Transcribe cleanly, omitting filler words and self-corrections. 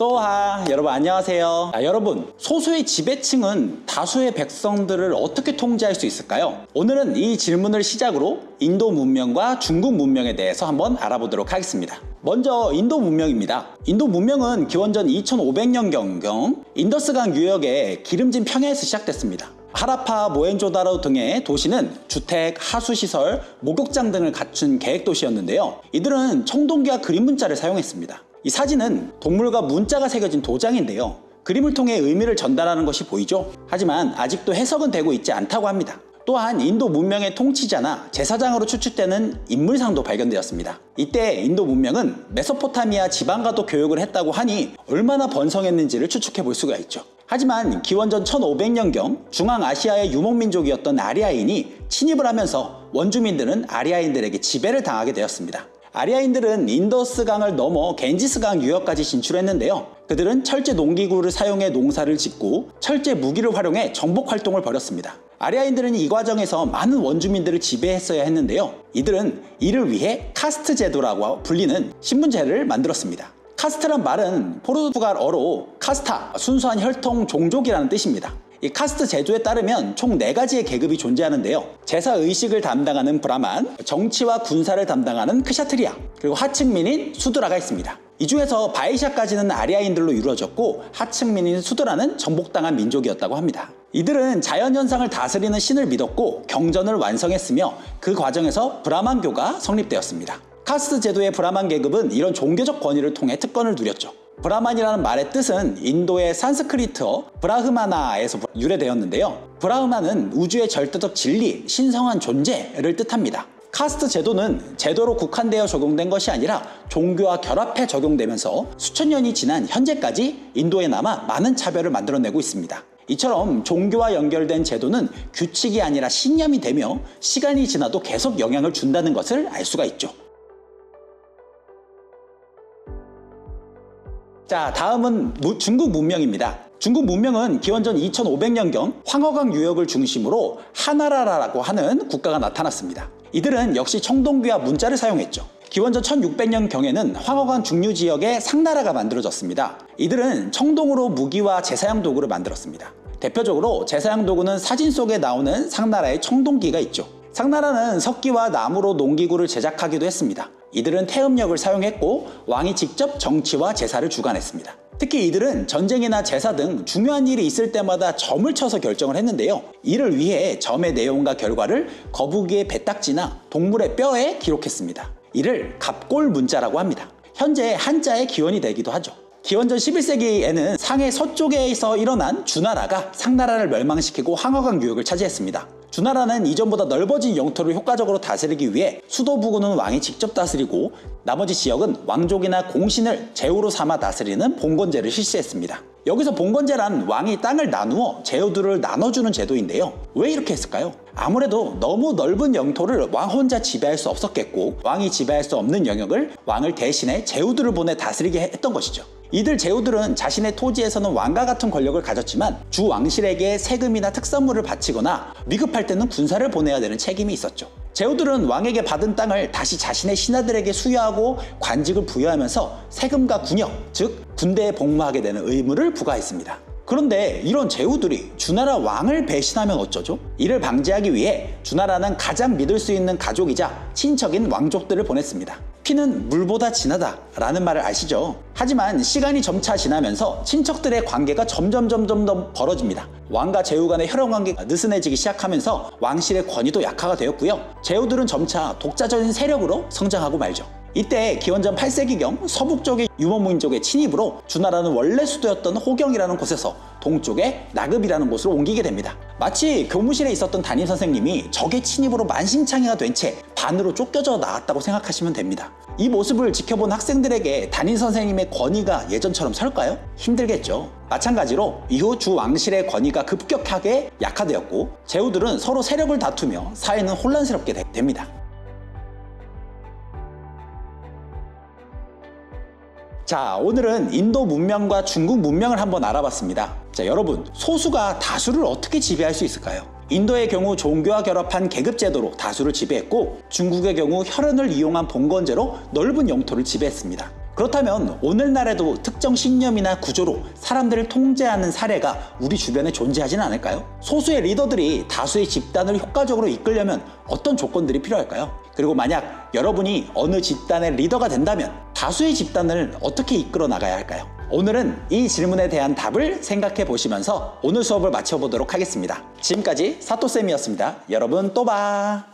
또하 여러분 안녕하세요. 여러분, 소수의 지배층은 다수의 백성들을 어떻게 통제할 수 있을까요? 오늘은 이 질문을 시작으로 인도 문명과 중국 문명에 대해서 한번 알아보도록 하겠습니다. 먼저 인도 문명입니다. 인도 문명은 기원전 2500년경 인더스강 유역의 기름진 평야에서 시작됐습니다. 하라파, 모헨조다로 등의 도시는 주택, 하수시설, 목욕장 등을 갖춘 계획도시였는데요. 이들은 청동기와 그림 문자를 사용했습니다. 이 사진은 동물과 문자가 새겨진 도장인데요. 그림을 통해 의미를 전달하는 것이 보이죠? 하지만 아직도 해석은 되고 있지 않다고 합니다. 또한 인도 문명의 통치자나 제사장으로 추측되는 인물상도 발견되었습니다. 이때 인도 문명은 메소포타미아 지방과도 교역을 했다고 하니 얼마나 번성했는지를 추측해 볼 수가 있죠. 하지만 기원전 1500년경 중앙아시아의 유목민족이었던 아리아인이 침입을 하면서 원주민들은 아리아인들에게 지배를 당하게 되었습니다. 아리아인들은 인더스강을 넘어 겐지스강 유역까지 진출했는데요. 그들은 철제 농기구를 사용해 농사를 짓고 철제 무기를 활용해 정복 활동을 벌였습니다. 아리아인들은 이 과정에서 많은 원주민들을 지배했어야 했는데요. 이들은 이를 위해 카스트 제도라고 불리는 신분제를 만들었습니다. 카스트란 말은 포르투갈어로 카스타, 순수한 혈통 종족이라는 뜻입니다. 이 카스트 제도에 따르면 총 4가지의 계급이 존재하는데요. 제사의식을 담당하는 브라만, 정치와 군사를 담당하는 크샤트리아, 그리고 하층민인 수드라가 있습니다. 이 중에서 바이샤까지는 아리아인들로 이루어졌고 하층민인 수드라는 정복당한 민족이었다고 합니다. 이들은 자연현상을 다스리는 신을 믿었고 경전을 완성했으며 그 과정에서 브라만교가 성립되었습니다. 카스트 제도의 브라만 계급은 이런 종교적 권위를 통해 특권을 누렸죠. 브라만이라는 말의 뜻은 인도의 산스크리트어 브라흐마나에서 유래되었는데요. 브라흐마는 우주의 절대적 진리, 신성한 존재를 뜻합니다. 카스트 제도는 제도로 국한되어 적용된 것이 아니라 종교와 결합해 적용되면서 수천 년이 지난 현재까지 인도에 남아 많은 차별을 만들어내고 있습니다. 이처럼 종교와 연결된 제도는 규칙이 아니라 신념이 되며 시간이 지나도 계속 영향을 준다는 것을 알 수가 있죠. 자, 다음은 중국 문명입니다. 중국 문명은 기원전 2500년경 황허강 유역을 중심으로 하나라라고 하는 국가가 나타났습니다. 이들은 역시 청동기와 문자를 사용했죠. 기원전 1600년경에는 황허강 중류 지역에 상나라가 만들어졌습니다. 이들은 청동으로 무기와 제사용 도구를 만들었습니다. 대표적으로 제사용 도구는 사진 속에 나오는 상나라의 청동기가 있죠. 상나라는 석기와 나무로 농기구를 제작하기도 했습니다. 이들은 태음력을 사용했고 왕이 직접 정치와 제사를 주관했습니다. 특히 이들은 전쟁이나 제사 등 중요한 일이 있을 때마다 점을 쳐서 결정을 했는데요. 이를 위해 점의 내용과 결과를 거북이의 배딱지나 동물의 뼈에 기록했습니다. 이를 갑골 문자라고 합니다. 현재 한자의 기원이 되기도 하죠. 기원전 11세기에는 상해 서쪽에서 일어난 주나라가 상나라를 멸망시키고 황허강 유역을 차지했습니다. 주나라는 이전보다 넓어진 영토를 효과적으로 다스리기 위해 수도 부근은 왕이 직접 다스리고 나머지 지역은 왕족이나 공신을 제후로 삼아 다스리는 봉건제를 실시했습니다. 여기서 봉건제란 왕이 땅을 나누어 제후들을 나눠주는 제도인데요. 왜 이렇게 했을까요? 아무래도 너무 넓은 영토를 왕 혼자 지배할 수 없었겠고 왕이 지배할 수 없는 영역을 왕을 대신해 제후들을 보내 다스리게 했던 것이죠. 이들 제후들은 자신의 토지에서는 왕과 같은 권력을 가졌지만 주 왕실에게 세금이나 특선물을 바치거나 위급할 때는 군사를 보내야 되는 책임이 있었죠. 제후들은 왕에게 받은 땅을 다시 자신의 신하들에게 수여하고 관직을 부여하면서 세금과 군역, 즉 군대에 복무하게 되는 의무를 부과했습니다. 그런데 이런 제후들이 주나라 왕을 배신하면 어쩌죠? 이를 방지하기 위해 주나라는 가장 믿을 수 있는 가족이자 친척인 왕족들을 보냈습니다. 피는 물보다 진하다 라는 말을 아시죠? 하지만 시간이 점차 지나면서 친척들의 관계가 점점 더 벌어집니다. 왕과 제후 간의 혈연관계가 느슨해지기 시작하면서 왕실의 권위도 약화가 되었고요. 제후들은 점차 독자적인 세력으로 성장하고 말죠. 이때 기원전 8세기경 서북쪽의 유목민족의 침입으로 주나라는 원래 수도였던 호경이라는 곳에서 동쪽의 나급이라는 곳으로 옮기게 됩니다. 마치 교무실에 있었던 담임선생님이 적의 침입으로 만신창이가 된 채 반으로 쫓겨져 나왔다고 생각하시면 됩니다. 이 모습을 지켜본 학생들에게 담임선생님의 권위가 예전처럼 설까요? 힘들겠죠. 마찬가지로 이후 주 왕실의 권위가 급격하게 약화되었고 제후들은 서로 세력을 다투며 사회는 혼란스럽게 됩니다. 자, 오늘은 인도 문명과 중국 문명을 한번 알아봤습니다. 자, 여러분, 소수가 다수를 어떻게 지배할 수 있을까요? 인도의 경우 종교와 결합한 계급제도로 다수를 지배했고 중국의 경우 혈연을 이용한 봉건제로 넓은 영토를 지배했습니다. 그렇다면 오늘날에도 특정 신념이나 구조로 사람들을 통제하는 사례가 우리 주변에 존재하지는 않을까요? 소수의 리더들이 다수의 집단을 효과적으로 이끌려면 어떤 조건들이 필요할까요? 그리고 만약 여러분이 어느 집단의 리더가 된다면 다수의 집단을 어떻게 이끌어 나가야 할까요? 오늘은 이 질문에 대한 답을 생각해 보시면서 오늘 수업을 마쳐보도록 하겠습니다. 지금까지 사토쌤이었습니다. 여러분 또 봐!